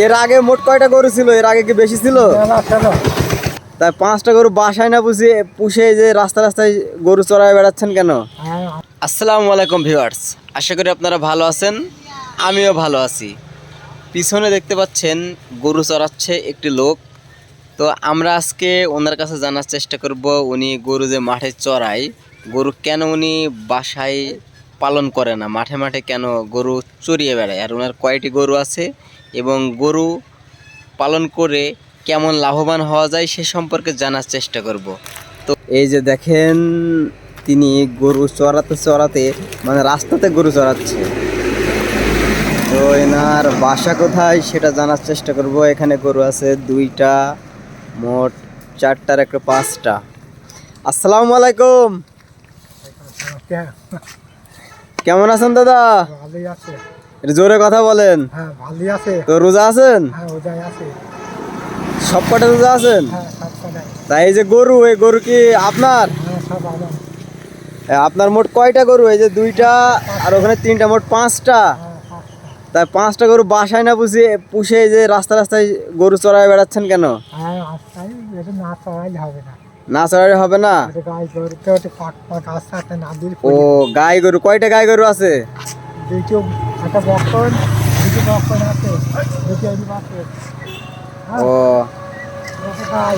এর আগে মোট কয়টা গরু ছিল? এর আগে কি বেশি ছিল? তাই 5টা গরু বাসায় না পুষে যে রাস্তা রাস্তায় গরু চড়ায় বেড়াচ্ছেন কেন? আসসালামু আলাইকুম ভিউয়ার্স, আশা করি আপনারা ভালো আছেন, আমিও ভালো আছি। পিছনে দেখতে পাচ্ছেন গরু চড়াচ্ছে একটি লোক। তো আমরা আজকে ওনার কাছে জানার চেষ্টা করব উনি গরু যে মাঠে চড়ায়, গরু কেন উনি বাসায় পালন করে না, মাঠে মাঠে কেন গরু চড়িয়ে বেড়ায়, আর ওনার কয়টি গরু আছে এবং গরু পালন করে কেমন লাভবান হওয়া যায় সে সম্পর্কে জানার চেষ্টা করব। তো এই যে দেখেন, তিনি গরু চড়াতে চড়াতে মানে রাস্তাতে গরু চড়াচ্ছে। তো এনার বাসা কোথায় সেটা জানার চেষ্টা করব। এখানে গরু আছে 2টা, মোট 4টার একটা 5টা। আসসালামু আলাইকুম, কেমন আছেন দাদা? ভালোই আছে। একটু জোরে কথা বলেন। হ্যাঁ, ভালোই আছে। তো রোজা আছেন? হ্যাঁ, ওটাই আছে। সব কটা রোজা আছেন? হ্যাঁ, সব কটাই। তাই এই যে গরু, এই গরু কি আপনার? হ্যাঁ, সব আমার। আপনার মোট কয়টা গরু? এই যে 2টা আর ওখানে 3টা, মোট 5টা। হ্যাঁ, পাঁচটা। তাই 5টা গরু বাসায় না পুষে যে রাস্তা রাস্তায় গরু চড়ায় বেড়াচ্ছেন কেন? হ্যাঁ, আজকাল এটা না চড়াইলে হবে না। না চড়ালে হবে না? এটা গাই গরু তো ওটা পাট পাট আস্তে আস্তে না দিলে ও, গাই গরু কয়টা গাই গরু আছে? দুটো, একটা বকন, দুটো বকন আছে, দুটো এলি আছে। হ্যাঁ, ও, একটা গাই।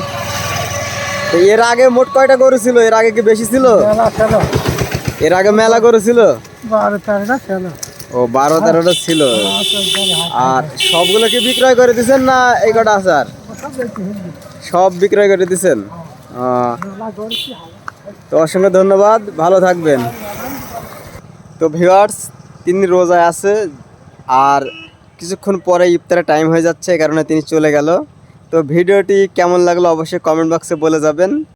তো এর আগে মোট কয়টা গরু ছিল? এর আগে কি বেশি ছিল? মেলা ছিল, এর আগে মেলা গরু ছিল? 12-13টা ছিল। ও, 12-13টা ছিল। আর সবগুলো কি বিক্রয় করে দিচ্ছেন না এই কটা আছে? আর সব বিক্রয় করে দিচ্ছেন? মেলা গরু কি হবে? তো অসংখ্য ধন্যবাদ, ভালো থাকবেন। তো ভিউয়ার্স, তিনি রোজায় আছে আর কিছুক্ষণ পরে ইফতারের টাইম হয়ে যাচ্ছে, এই কারণে তিনি চলে গেল। তো ভিডিওটি কেমন লাগলো অবশ্যই কমেন্ট বক্সে বলে যাবেন।